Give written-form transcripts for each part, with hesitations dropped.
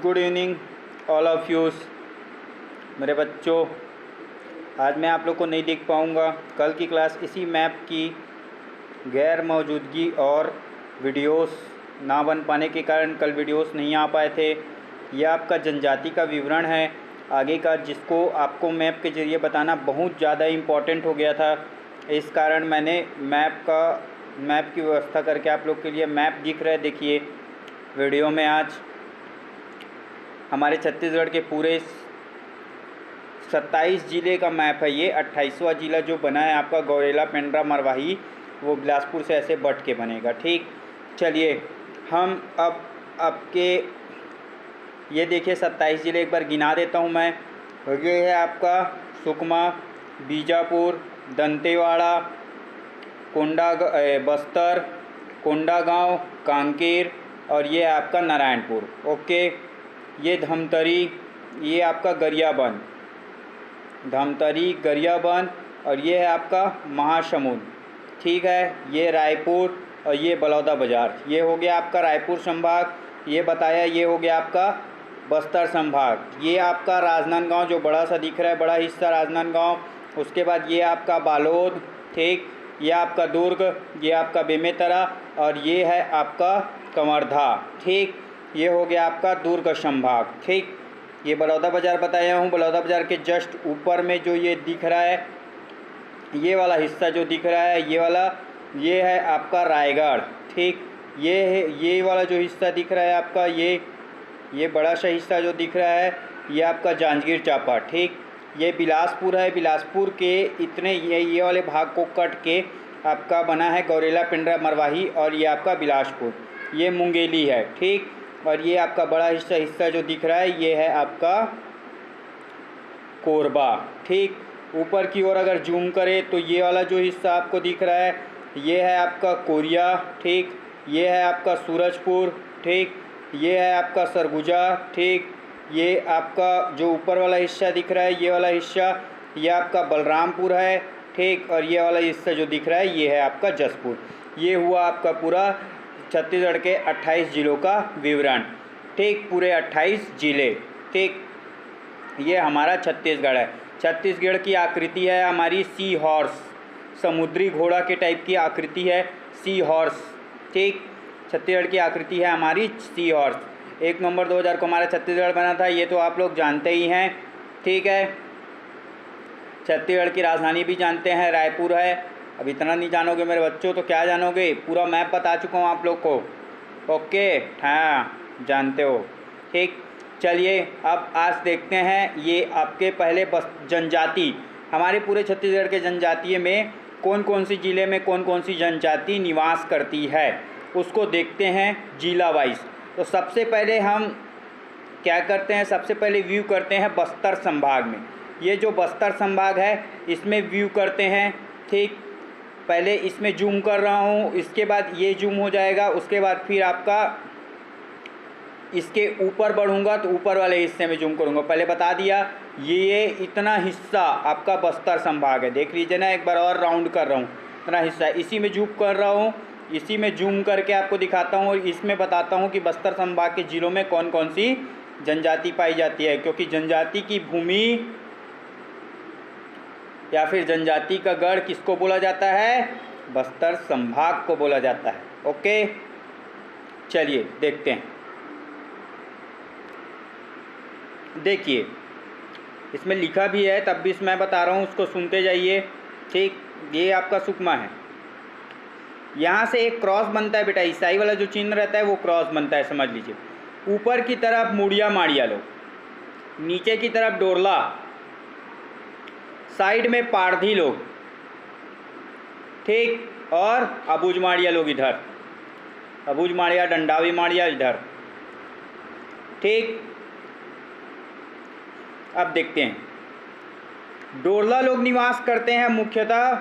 Good evening all of use. मेरे बच्चों, आज मैं आप लोग को नहीं देख पाऊँगा। कल की क्लास इसी मैप की गैर मौजूदगी और वीडियोस ना बन पाने के कारण कल वीडियोस नहीं आ पाए थे। यह आपका जनजाति का विवरण है आगे का, जिसको आपको मैप के ज़रिए बताना बहुत ज़्यादा इम्पोर्टेंट हो गया था। इस कारण मैंने मैप की व्यवस्था करके आप लोग के लिए मैप दिख रहा है। देखिए वीडियो में आज हमारे छत्तीसगढ़ के पूरे 27 ज़िले का मैप है। ये 28वां ज़िला जो बना है आपका गौरेला, पेंड्रा, मरवाही, वो बिलासपुर से ऐसे बट के बनेगा। ठीक, चलिए हम अब आपके ये देखिए 27 ज़िले एक बार गिना देता हूँ मैं। ये है आपका सुकमा, बीजापुर, दंतेवाड़ा, बस्तर, कोंडागांव, कांकेर और ये आपका नारायणपुर। ओके, ये धमतरी, ये आपका गरियाबंद, और ये है आपका महासमुंद। ठीक है, ये रायपुर और ये बलौदा बाज़ार। ये हो गया आपका रायपुर संभाग। ये बताया, ये हो गया आपका बस्तर संभाग। ये आपका राजनांदगांव जो बड़ा सा दिख रहा है, बड़ा हिस्सा राजनांदगांव। उसके बाद ये आपका बालोद, ठीक, ये आपका दुर्ग, ये आपका बेमेतरा और ये है आपका कवर्धा। ठीक, ये हो गया आपका दुर्ग संभाग। ठीक, ये बलौदा बाज़ार बताया हूँ। बलौदा बाज़ार के जस्ट ऊपर में जो ये दिख रहा है, ये वाला हिस्सा जो दिख रहा है, ये वाला, ये है आपका रायगढ़। ठीक, ये है, ये वाला जो हिस्सा दिख रहा है आपका, ये बड़ा सा हिस्सा जो दिख रहा है, ये आपका जांजगीर चांपा। ठीक, ये बिलासपुर है। बिलासपुर के इतने ये वाले भाग को कट के आपका बना है गौरेला, पेंड्रा, मरवाही और ये आपका बिलासपुर। ये मुंगेली है। ठीक, और ये आपका बड़ा हिस्सा जो दिख रहा है, ये है आपका कोरबा। ठीक, ऊपर की ओर अगर जूम करें तो ये वाला जो हिस्सा आपको दिख रहा है, ये है आपका कोरिया। ठीक, ये है आपका सूरजपुर। ठीक, ये है आपका सरगुजा। ठीक, ये आपका जो ऊपर वाला हिस्सा दिख रहा है, ये वाला हिस्सा, ये आपका बलरामपुर है। ठीक, और ये वाला हिस्सा जो दिख रहा है, ये है आपका जसपुर। ये हुआ आपका पूरा छत्तीसगढ़ के 28 ज़िलों का विवरण। ठीक, पूरे 28 ज़िले। ठीक, ये हमारा छत्तीसगढ़ है। छत्तीसगढ़ की आकृति है हमारी सी हॉर्स, समुद्री घोड़ा के टाइप की आकृति है, सी हॉर्स। ठीक, छत्तीसगढ़ की आकृति है हमारी सी हॉर्स। 1 नवंबर 2000 को हमारा छत्तीसगढ़ बना था, ये तो आप लोग जानते ही हैं। ठीक है, छत्तीसगढ़ की राजधानी भी जानते हैं, रायपुर है। अब इतना नहीं जानोगे मेरे बच्चों तो क्या जानोगे, पूरा मैप बता चुका हूँ आप लोग को। ओके, हाँ जानते हो। ठीक, चलिए अब आज देखते हैं ये आपके पहले बस जनजाति, हमारे पूरे छत्तीसगढ़ के जनजातीय में कौन कौन सी ज़िले में कौन कौन सी जनजाति निवास करती है, उसको देखते हैं जिला वाइज। तो सबसे पहले हम क्या करते हैं, सबसे पहले व्यू करते हैं बस्तर संभाग में। ये जो बस्तर संभाग है इसमें व्यू करते हैं। ठीक, पहले इसमें जूम कर रहा हूँ, इसके बाद ये जूम हो जाएगा, उसके बाद फिर आपका इसके ऊपर बढ़ूँगा तो ऊपर वाले हिस्से में जूम करूँगा। पहले बता दिया, ये इतना हिस्सा आपका बस्तर संभाग है। देख लीजिए ना, एक बार और राउंड कर रहा हूँ, इतना हिस्सा इसी में जूम कर रहा हूँ, इसी में जूम करके आपको दिखाता हूँ और इसमें बताता हूँ कि बस्तर संभाग के ज़िलों में कौन कौन सी जनजाति पाई जाती है। क्योंकि जनजाति की भूमि या फिर जनजाति का गढ़ किसको बोला जाता है, बस्तर संभाग को बोला जाता है। ओके, चलिए देखते हैं। देखिए इसमें लिखा भी है, तब भी मैं बता रहा हूँ, उसको सुनते जाइए। ठीक, ये आपका सुकमा है। यहाँ से एक क्रॉस बनता है बेटा, ईसाई वाला जो चिन्ह रहता है वो क्रॉस बनता है, समझ लीजिए। ऊपर की तरफ मुड़िया माड़िया लोग, नीचे की तरफ डोरला, साइड में पारधी लोग। ठीक, और अबूझ माड़िया लोग इधर, अबूझ माड़िया, डंडावी माड़िया इधर। ठीक, अब देखते हैं, डोरला लोग निवास करते हैं मुख्यतः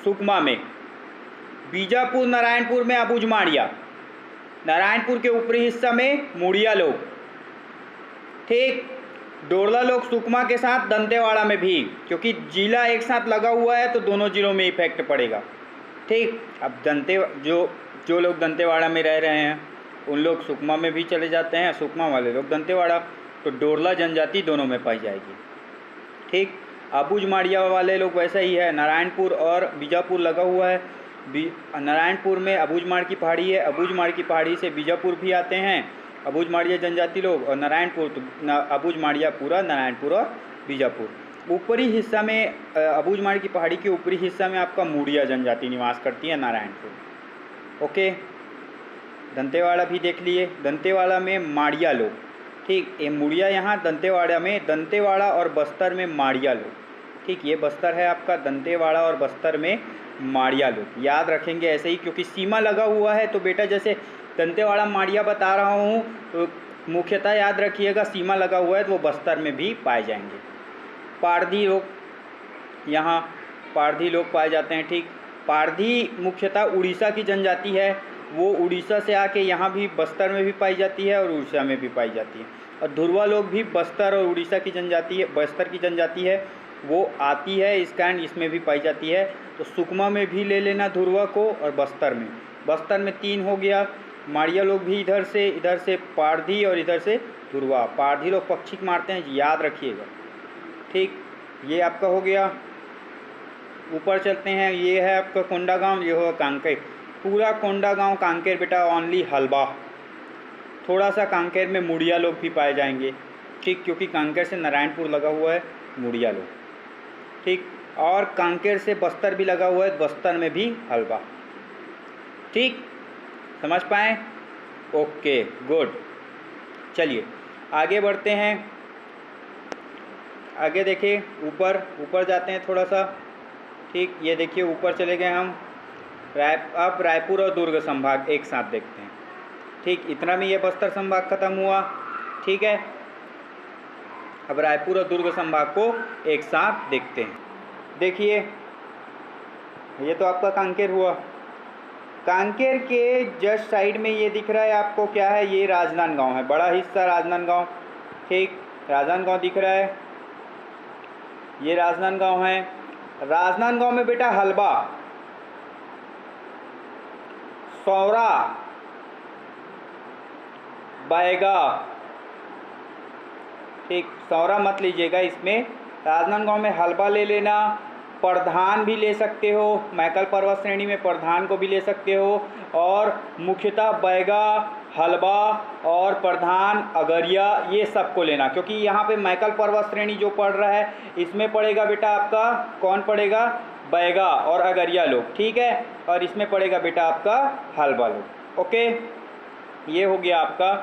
सुकमा में, बीजापुर, नारायणपुर में अबूझ माड़िया, नारायणपुर के ऊपरी हिस्सा में मुड़िया लोग। ठीक, डोरला लोग सुकमा के साथ दंतेवाड़ा में भी, क्योंकि जिला एक साथ लगा हुआ है तो दोनों जिलों में इफेक्ट पड़ेगा। ठीक, अब जो लोग दंतेवाड़ा में रह रहे हैं, उन लोग सुकमा में भी चले जाते हैं, सुकमा वाले लोग दंतेवाड़ा। तो डोरला जनजाति दोनों में पाई जाएगी। ठीक, अबुझ माड़िया वाले लोग वैसा ही है, नारायणपुर और बीजापुर लगा हुआ है। नारायणपुर में अबुझ माड़ की पहाड़ी है, अबुझ माड़ की पहाड़ी से बीजापुर भी आते हैं अबुझ माड़िया जनजाति लोग, और नारायणपुर तो अबुझ माड़िया पूरा नारायणपुर और बीजापुर। ऊपरी हिस्सा में अबुझ माड़ की पहाड़ी के ऊपरी हिस्सा में आपका मुड़िया जनजाति निवास करती है, नारायणपुर। ओके, दंतेवाड़ा भी देख लिए। दंतेवाड़ा में माड़िया लोग, ठीक, ये मुड़िया यहाँ दंतेवाड़ा में, दंतेवाड़ा और बस्तर में माड़िया लोग। ठीक, ये बस्तर है आपका, दंतेवाड़ा और बस्तर में माड़िया लोग। याद रखेंगे ऐसे ही, क्योंकि सीमा लगा हुआ है। तो बेटा जैसे दंतेवाड़ा माड़िया बता रहा हूँ, तो मुख्यतः याद रखिएगा सीमा लगा हुआ है तो वो बस्तर में भी पाए जाएंगे। पारधी लोग, यहाँ पारधी लोग पाए जाते हैं। ठीक, पारधी मुख्यतः उड़ीसा की जनजाति है, वो उड़ीसा से आके यहाँ भी बस्तर में भी पाई जाती है और उड़ीसा में भी पाई जाती है। और धुरवा लोग भी बस्तर और उड़ीसा की जनजाति है, बस्तर की जनजाति है, वो आती है, इस कारण इसमें भी पाई जाती है। तो सुकमा में भी ले लेना धुरवा को, और बस्तर में 3 हो गया। माड़िया लोग भी इधर से पारधी और इधर से धुरवा। पारधी लोग पक्षी मारते हैं, याद रखिएगा। ठीक, ये आपका हो गया। ऊपर चलते हैं, ये है आपका कोंडागांव, ये होगा कांकेर। पूरा कोंडागांव कांकेर बेटा ओनली हलबा। थोड़ा सा कांकेर में मुड़िया लोग भी पाए जाएंगे। ठीक, क्योंकि कांकेर से नारायणपुर लगा हुआ है, मुड़िया लोग। ठीक, और कांकेर से बस्तर भी लगा हुआ है, बस्तर में भी हलबा। ठीक, समझ पाए? Okay, good. चलिए आगे बढ़ते हैं। आगे देखिए, ऊपर जाते हैं थोड़ा सा। ठीक, ये देखिए ऊपर चले गए हम। अब रायपुर और दुर्ग संभाग एक साथ देखते हैं। ठीक, इतना में ये बस्तर संभाग खत्म हुआ। ठीक है, अब रायपुर और दुर्ग संभाग को एक साथ देखते हैं। देखिए, ये तो आपका कांकेर हुआ। कांकेर के जस्ट साइड में ये दिख रहा है आपको, क्या है? ये राजनांदगांव है, बड़ा हिस्सा राजनांदगांव। ठीक, राजनांदगांव दिख रहा है, ये राजनांदगांव है। राजनांदगांव में बेटा हलबा, सौरा, बैगा। ठीक, सौरा मत लीजिएगा इसमें। राजनांदगांव में हलबा ले लेना। प्रधान भी ले सकते हो, मैकल पर्वत श्रेणी में प्रधान को भी ले सकते हो। और मुख्यतः बैगा, हलबा और प्रधान, अगरिया, ये सब को लेना, क्योंकि यहाँ पे मैकल पर्वत श्रेणी जो पढ़ रहा है इसमें पड़ेगा बेटा आपका, कौन पड़ेगा? बैगा और अगरिया लोग। ठीक है, और इसमें पड़ेगा बेटा आपका हलबा लोग। ओके, ये हो गया आपका,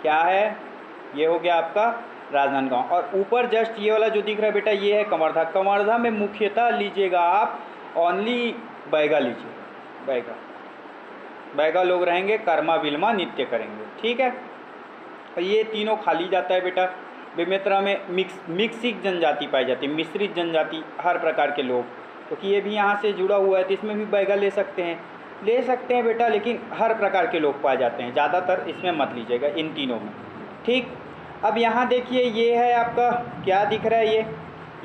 क्या है? ये हो गया आपका राजनांदगांव। और ऊपर जस्ट ये वाला जो दिख रहा है बेटा, ये है कवर्धा। कवर्धा में मुख्यतः लीजिएगा आप ओनली बैगा लीजिए, बैगा लोग रहेंगे, कर्मा विल्मा नृत्य करेंगे। ठीक है, और ये तीनों खाली जाता है बेटा। बेमेतरा में मिक्सिक जनजाति पाई जाती है, मिश्रित जनजाति, हर प्रकार के लोग, क्योंकि ये भी यहाँ से जुड़ा हुआ है, तो इसमें भी बैगा ले सकते हैं बेटा, लेकिन हर प्रकार के लोग पाए जाते हैं। ज़्यादातर इसमें मत लीजिएगा, इन तीनों में। ठीक, अब यहाँ देखिए, ये है आपका, क्या दिख रहा है?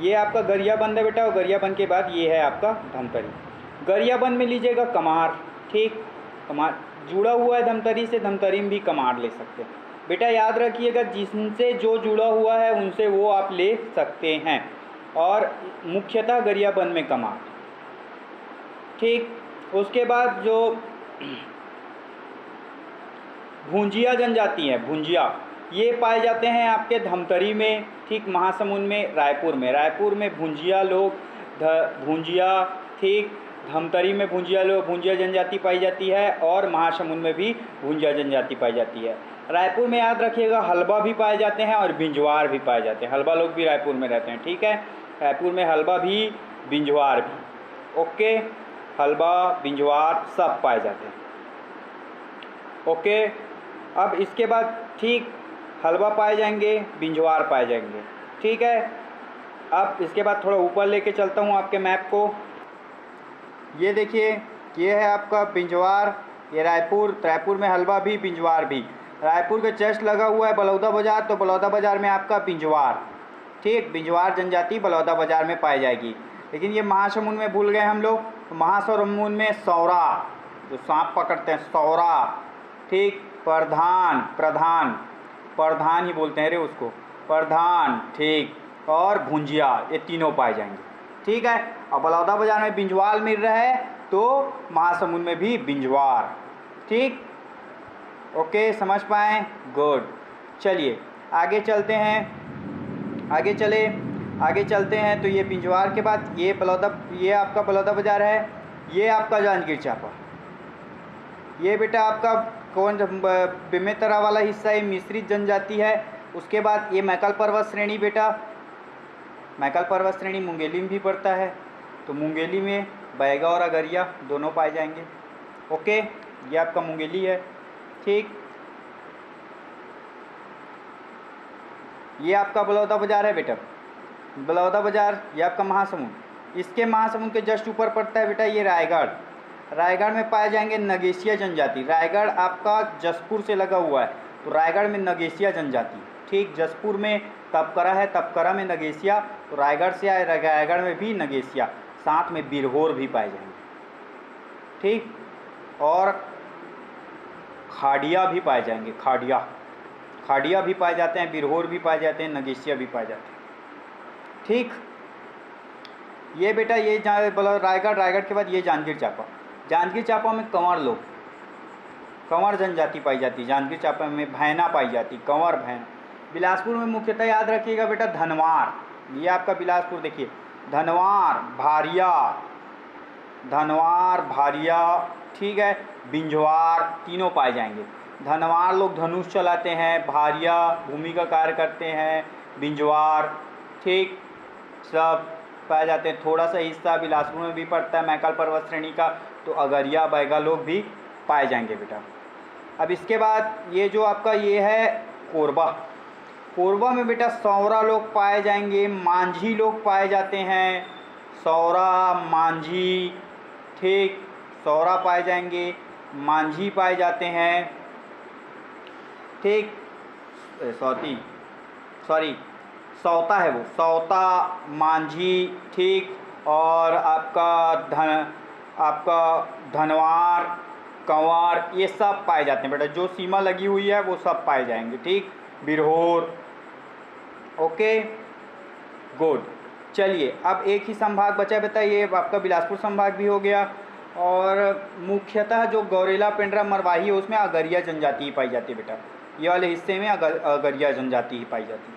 ये आपका गरियाबंद है बेटा, और गरियाबंद के बाद ये है आपका धमतरी। गरियाबंद में लीजिएगा कमार। ठीक, कमार जुड़ा हुआ है धमतरी से, धमतरी में भी कमार ले सकते हैं बेटा। याद रखिएगा, जिनसे जो जुड़ा हुआ है उनसे वो आप ले सकते हैं, और मुख्यतः गरियाबंद में कमार। ठीक, उसके बाद जो भुंजिया जनजाति है, भुंजिया, ये पाए जाते हैं आपके धमतरी में। ठीक, महासमुंद में, रायपुर में भुंजिया लोग, भुंजिया। ठीक, धमतरी में भुंजिया लोग, भुंजिया जनजाति पाई जाती है, और महासमुंद में भी भुंजिया जनजाति पाई जाती है। रायपुर में याद रखिएगा हलबा भी पाए जाते हैं और बिंजवार भी पाए जाते हैं। हलबा लोग भी रायपुर में रहते हैं। ठीक है, रायपुर में हलबा भी, बिंजवार भी। ओके, हलबा, बिंजवार सब पाए जाते हैं। ओके, अब इसके बाद ठीक, हलबा पाए जाएंगे, बिंजवार पाए जाएंगे। ठीक है, अब इसके बाद थोड़ा ऊपर लेके चलता हूँ आपके मैप को। ये देखिए, ये है आपका बिंजवार, ये रायपुर में हलबा भी, बिंजवार भी। रायपुर के जस्ट लगा हुआ है बलौदा बाज़ार, तो बलौदा बाज़ार में आपका बिंजवार। ठीक, बिंजवार जनजाति बलौदा बाज़ार में पाई जाएगी। लेकिन ये महासमुंद में भूल गए हम लोग, तो महासमुंद में सौरा, जो सांप पकड़ते हैं, सौरा। ठीक, प्रधान, प्रधान, प्रधान ही बोलते हैं रे उसको, प्रधान, ठीक। और भुंजिया, ये तीनों पाए जाएंगे, ठीक है। अब बलौदाबाजार में बिंजवाल मिल रहा है तो महासमुंद में भी बिंजवार, ठीक। ओके, समझ पाएँ, गुड। चलिए आगे चलते हैं, आगे चलते हैं। तो ये बिंजवार के बाद ये आपका बलौदाबाजार है, ये आपका जांजगीर चांपा। ये बेटा आपका बेमेतरा वाला हिस्सा है, मिश्रित जनजाति है। उसके बाद ये मैकल पर्वत श्रेणी बेटा, मैकल पर्वत श्रेणी मुंगेली में भी पड़ता है, तो मुंगेली में बैगा और अगरिया दोनों पाए जाएंगे। ओके, ये आपका मुंगेली है, ठीक। ये आपका बलौदाबाजार है बेटा, बलौदाबाजार, ये आपका महासमुंद। इसके महासमुंद के जस्ट ऊपर पड़ता है बेटा ये रायगढ़। रायगढ़ में पाए जाएंगे नगेशिया जनजाति। रायगढ़ आपका जसपुर से लगा हुआ है, तो रायगढ़ में नगेशिया जनजाति, ठीक। जसपुर में तपकरा है, तपकरा में नगेशिया, तो रायगढ़ से आए, रायगढ़ में भी नगेशिया, साथ में बिरहोर भी पाए जाएंगे, ठीक। और खाड़िया भी पाए जाएंगे, खाड़िया, खाड़िया भी पाए जाते हैं, बिरहोर भी पाए जाते हैं, नगेशिया भी पाए जाते हैं, ठीक। ये बेटा ये रायगढ़, रायगढ़ के बाद ये जांजगीर चांपा। जांजगीर चांपा में कंवर लोग, कंवर जनजाति पाई जाती है। जांजगीर चांपा में भैना पाई जाती, कंवर भैन। बिलासपुर में मुख्यतः याद रखिएगा बेटा धनवार, ये आपका बिलासपुर देखिए, धनवार, भारिया, धनवार, भारिया, ठीक है। बिंजवार, तीनों पाए जाएंगे। धनवार लोग धनुष चलाते हैं, भारिया भूमि का कार्य करते हैं, बिंजवार, ठीक, सब पाए जाते हैं। थोड़ा सा हिस्सा बिलासपुर में भी पड़ता है मैकल पर्वत श्रेणी का, तो अगरिया बैगा लोग भी पाए जाएंगे बेटा। अब इसके बाद ये जो आपका ये है कोरबा, कोरबा में बेटा सौरा लोग पाए जाएंगे, मांझी लोग पाए जाते हैं, सौरा, मांझी, ठीक, सौरा पाए जाएंगे, मांझी पाए जाते हैं, ठीक। सौता है वो, सौता, मांझी, ठीक। और आपका धनवार, कंवार, ये सब पाए जाते हैं बेटा, जो सीमा लगी हुई है वो सब पाए जाएंगे, ठीक। Birhor, okay, good. चलिए अब एक ही संभाग बचा बेटा, ये आपका बिलासपुर संभाग भी हो गया। और मुख्यतः जो गौरेला, पेंड्रा, मरवाही है उसमें अगरिया जनजाति ही पाई जाती है बेटा, ये वाले हिस्से में अगरिया जनजाति ही पाई जाती है,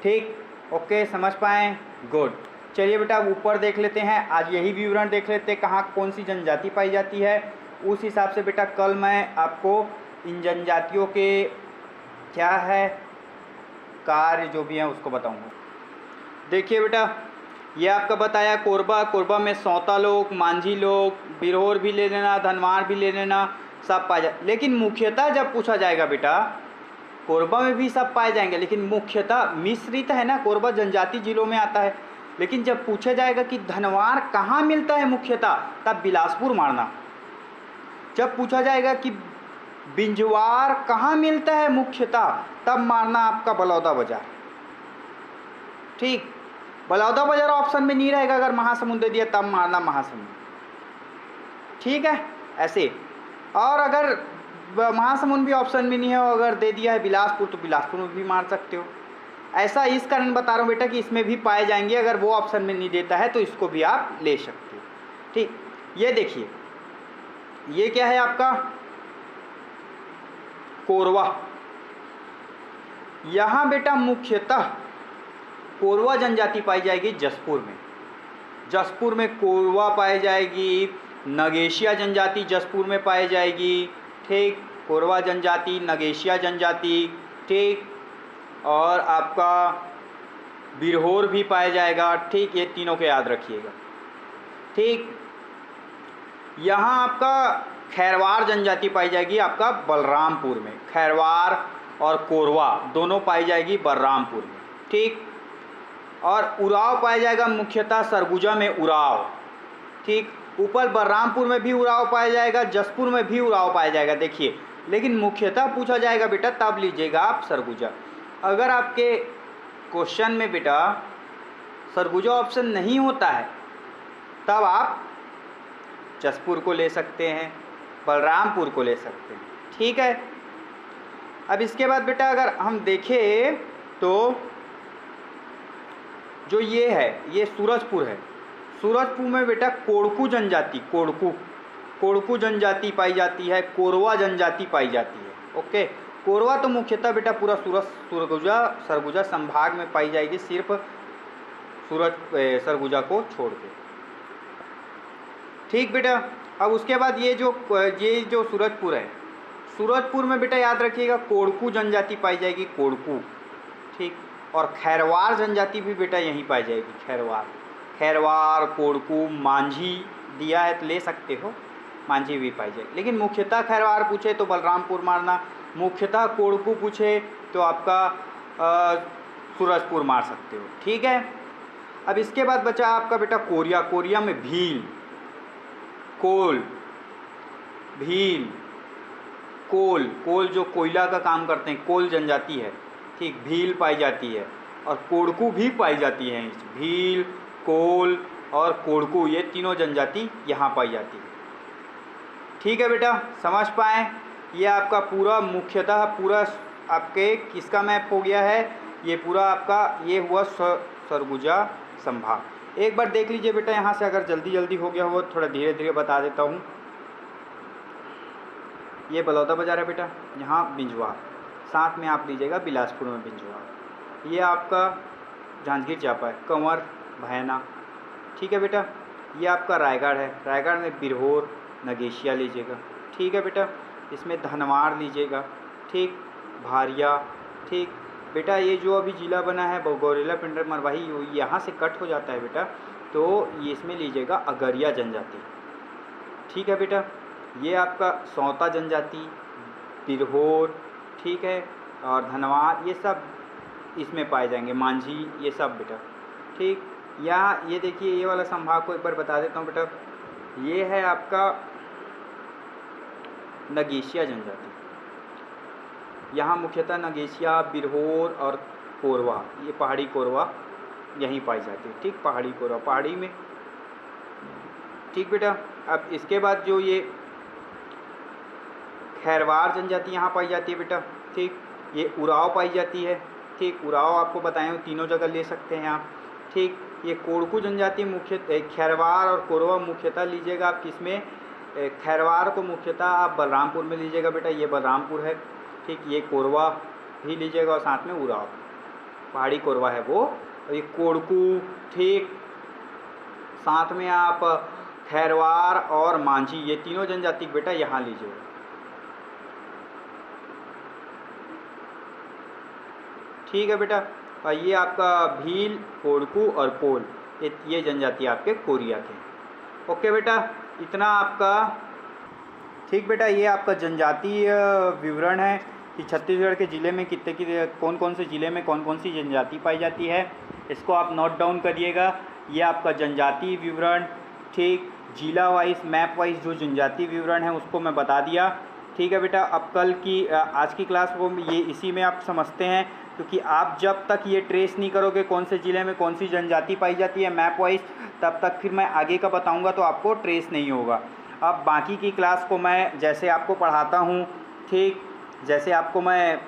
ठीक। ओके, समझ पाएँ, गुड। चलिए बेटा अब ऊपर देख लेते हैं, आज यही विवरण देख लेते हैं कहाँ कौन सी जनजाति पाई जाती है। उस हिसाब से बेटा कल मैं आपको इन जनजातियों के क्या है कार्य जो भी हैं उसको बताऊंगा। देखिए बेटा ये आपका बताया कोरबा, कोरबा में सौता लोग, मांझी लोग, बिरहोर भी ले लेना, धनवार भी ले लेना, सब पाए जाए। लेकिन मुख्यतः जब पूछा जाएगा बेटा, कोरबा में भी सब पाए जाएंगे, लेकिन मुख्यतः मिश्रित है ना, कोरबा जनजाति जिलों में आता है। लेकिन जब पूछा जाएगा कि धनवार कहाँ मिलता है मुख्यतः, तब बिलासपुर मारना। जब पूछा जाएगा कि बिंजवार कहाँ मिलता है मुख्यतः, तब मारना आपका बलौदाबाजार, ठीक। बलौदाबाजार ऑप्शन में नहीं रहेगा, अगर महासमुंद दे दिया तब मारना महासमुंद, ठीक है, ऐसे। और अगर महासमुंद भी ऑप्शन में नहीं है और अगर दे दिया है बिलासपुर, तो बिलासपुर में भी मार सकते हो। ऐसा इस कारण बता रहा हूँ बेटा कि इसमें भी पाए जाएंगे, अगर वो ऑप्शन में नहीं देता है तो इसको भी आप ले सकते हो, ठीक। ये देखिए ये क्या है आपका कोरवा। यहाँ बेटा मुख्यतः कोरवा जनजाति पाई जाएगी जसपुर में। जसपुर में कोरवा पाई जाएगी, नगेशिया जनजाति जसपुर में पाई जाएगी, ठीक। कोरवा जनजाति, नगेशिया जनजाति, ठीक। और आपका बिरहोर भी पाया जाएगा, ठीक। ये तीनों को याद रखिएगा, ठीक। यहाँ आपका खैरवार जनजाति पाई जाएगी आपका बलरामपुर में। खैरवार और कोरवा दोनों पाई जाएगी बलरामपुर में, ठीक। और उराव पाया जाएगा मुख्यतः सरगुजा में उराव, ठीक। ऊपर बलरामपुर में भी उराव पाया जाएगा, जसपुर में भी उराव पाया जाएगा, देखिए। लेकिन मुख्यतः पूछा जाएगा बेटा तब लीजिएगा आप सरगुजा। अगर आपके क्वेश्चन में बेटा सरगुजा ऑप्शन नहीं होता है तब आप जसपुर को ले सकते हैं, बलरामपुर को ले सकते हैं, ठीक है। अब इसके बाद बेटा अगर हम देखें तो जो ये है ये सूरजपुर है। सूरजपुर में बेटा कोड़कू जनजाति, कोड़कू जनजाति पाई जाती है, कोरवा जनजाति पाई जाती है। ओके, कोरवा तो मुख्यतः बेटा पूरा सरगुजा संभाग में पाई जाएगी, सिर्फ सरगुजा को छोड़ के। ठीक बेटा, अब उसके बाद ये जो सूरजपुर है, सूरजपुर में बेटा याद रखिएगा कोड़कू जनजाति पाई जाएगी, कोड़कू। ठीक, और खैरवार जनजाति भी बेटा यहीं पाई जाएगी, खैरवार, कोड़कू, मांझी दिया है तो ले सकते हो, मांझी भी पाई जाएगी। लेकिन मुख्यतः खैरवार पूछे तो बलरामपुर मारना, मुख्यतः कोड़कू पूछे तो आपका सूरजपुर मार सकते हो। ठीक है, अब इसके बाद बचा आपका बेटा कोरिया। कोरिया में भील, कोल जो कोयला का काम करते हैं, कोल जनजाति है। ठीक, भील पाई जाती है और कोड़कू भी पाई जाती है। भील, कोल और कोड़कू ये तीनों जनजाति यहाँ पाई जाती है। ठीक है बेटा, समझ पाएँ? ये आपका पूरा मुख्यतः पूरा आपके किसका मैप हो गया है, ये पूरा आपका ये हुआ सरगुजा संभाग। एक बार देख लीजिए बेटा यहाँ से, अगर जल्दी हो गया हो थोड़ा धीरे धीरे बता देता हूँ। ये बलौदा बाजार है बेटा, यहाँ बिंजवार, साथ में आप लीजिएगा बिलासपुर में बिंजवार। ये आपका जांजगीर चांपा है, कंवर, भैना। ठीक है बेटा, ये आपका रायगढ़ है, रायगढ़ में बिरहोर, नगेशिया लीजिएगा। ठीक है बेटा, इसमें धनवार लीजिएगा। ठीक, भारिया। ठीक बेटा, ये जो अभी जिला बना है गौरेला पिंडर मरवाही, यहाँ से कट हो जाता है बेटा, तो ये इसमें लीजिएगा अगरिया जनजाति। ठीक है बेटा, ये आपका सौता जनजाति, बिरहोर, ठीक है, और धनवार, ये सब इसमें पाए जाएंगे, मांझी, ये सब बेटा। ठीक, यहाँ ये देखिए ये वाला संभाग को एक बार बता देता हूँ बेटा, ये है आपका नगेशिया जनजाति। यहाँ मुख्यतः नगेशिया, बिरहोर और कोरवा, ये पहाड़ी कोरवा यहीं पाई जाती है। ठीक, पहाड़ी कोरवा पहाड़ी में। ठीक बेटा, अब इसके बाद जो ये खैरवार जनजाति यहाँ पाई जाती है बेटा। ठीक, ये उराव पाई जाती है। ठीक, उराव आपको बताएं तीनों जगह ले सकते हैं आप। ठीक, ये कोड़कू जनजाति मुख्यतः खैरवार और कोरवा मुख्यतः लीजिएगा आप किसमें, खैरवार को मुख्यतः आप बलरामपुर में लीजिएगा बेटा, ये बलरामपुर है। ठीक, ये कोरवा भी लीजिएगा और साथ में उराव, पहाड़ी कोरवा है वो, और ये कोड़कू। ठीक, साथ में आप खैरवार और मांझी, ये तीनों जनजाति बेटा यहाँ लीजिएगा। ठीक है बेटा, और ये आपका भील, कोड़कू और कोल, ये जनजाति आपके कोरिया के। ओके बेटा, इतना आपका। ठीक बेटा, ये आपका जनजातीय विवरण है कि छत्तीसगढ़ के ज़िले में कौन कौन से ज़िले में कौन कौन सी जनजाति पाई जाती है, इसको आप नोट डाउन करिएगा। ये आपका जनजातीय विवरण। ठीक, जिला वाइज मैप वाइज जो जनजातीय विवरण है उसको मैं बता दिया। ठीक है बेटा, अब आज की क्लास को ये इसी में आप समझते हैं, क्योंकि आप जब तक ये ट्रेस नहीं करोगे कौन से ज़िले में कौन सी जनजाति पाई जाती है मैप वाइज, तब तक फिर मैं आगे का बताऊंगा तो आपको ट्रेस नहीं होगा। अब बाकी की क्लास को मैं जैसे आपको पढ़ाता हूँ, ठीक, जैसे आपको मैं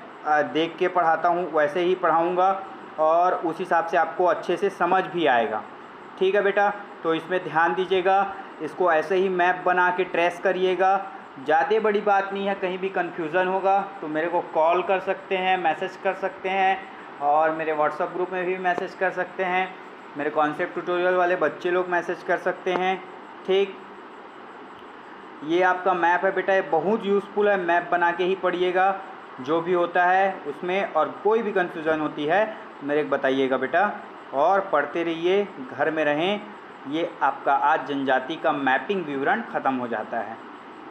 देख के पढ़ाता हूँ वैसे ही पढ़ाऊँगा और उस हिसाब से आपको अच्छे से समझ भी आएगा। ठीक है बेटा, तो इसमें ध्यान दीजिएगा, इसको ऐसे ही मैप बना के ट्रेस करिएगा। ज़्यादा बड़ी बात नहीं है, कहीं भी कन्फ्यूज़न होगा तो मेरे को कॉल कर सकते हैं, मैसेज कर सकते हैं, और मेरे व्हाट्सएप ग्रुप में भी मैसेज कर सकते हैं, मेरे कॉन्सेप्ट ट्यूटोरियल वाले बच्चे लोग मैसेज कर सकते हैं। ठीक, ये आपका मैप है बेटा, ये बहुत यूज़फुल है, मैप बना के ही पढ़िएगा जो भी होता है उसमें, और कोई भी कन्फ्यूज़न होती है मेरे को बताइएगा बेटा, और पढ़ते रहिए, घर में रहें। ये आपका आज जनजाति का मैपिंग विवरण ख़त्म हो जाता है।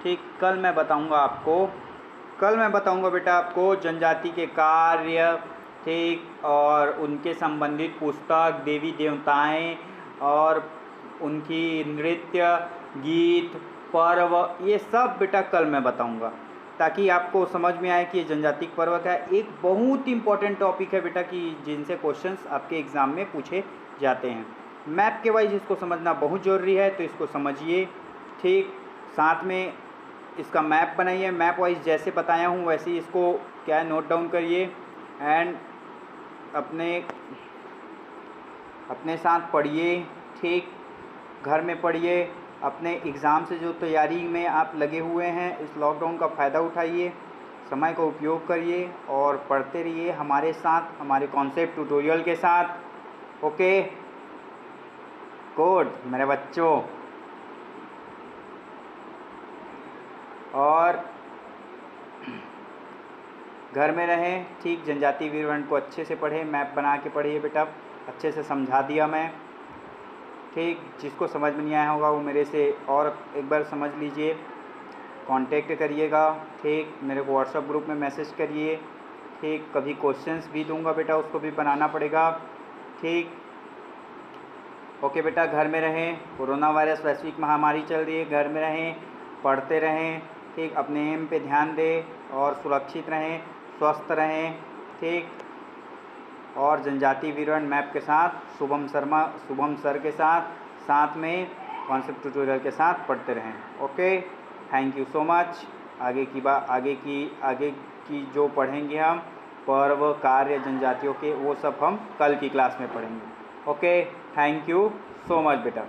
ठीक, कल मैं बताऊंगा बेटा आपको जनजाति के कार्य, ठीक, और उनके संबंधित पुस्तक, देवी देवताएं और उनकी नृत्य, गीत, पर्व, ये सब बेटा कल मैं बताऊंगा, ताकि आपको समझ में आए कि ये जनजाति पर्व का एक बहुत इंपॉर्टेंट टॉपिक है बेटा, कि जिनसे क्वेश्चंस आपके एग्ज़ाम में पूछे जाते हैं। मैप के वाइज इसको समझना बहुत ज़रूरी है, तो इसको समझिए। ठीक, साथ में इसका मैप बनाइए, मैप वाइज जैसे बताया हूँ वैसे ही इसको क्या है नोट डाउन करिए एंड अपने साथ पढ़िए, ठीक, घर में पढ़िए। अपने एग्ज़ाम से जो तैयारी में आप लगे हुए हैं, इस लॉकडाउन का फ़ायदा उठाइए, समय का उपयोग करिए और पढ़ते रहिए हमारे साथ, हमारे कॉन्सेप्ट ट्यूटोरियल के साथ। ओके, गुड मेरे बच्चों। और घर में रहें, ठीक, जनजातीय वीरवर्ण को अच्छे से पढ़ें, मैप बना के पढ़िए बेटा, अच्छे से समझा दिया मैं, ठीक। जिसको समझ में नहीं आया होगा वो मेरे से और एक बार समझ लीजिए, कांटेक्ट करिएगा, ठीक। मेरे को व्हाट्सएप ग्रुप में मैसेज करिए, ठीक। कभी क्वेश्चंस भी दूंगा बेटा, उसको भी बनाना पड़ेगा, ठीक। ओके बेटा, घर में रहें, कोरोना वायरस वैश्विक महामारी चल रही है, घर में रहें, पढ़ते रहें, ठीक। अपने एम पे ध्यान दें और सुरक्षित रहें, स्वस्थ रहें, ठीक। और जनजातीय वीरवर्ण मैप के साथ शुभम सर के साथ में कॉन्सेप्ट ट्यूटोरियल के साथ पढ़ते रहें। Okay, thank you so much. आगे की जो पढ़ेंगे हम पर्व, कार्य, जनजातियों के, वो सब हम कल की क्लास में पढ़ेंगे। Okay, thank you so much बेटा।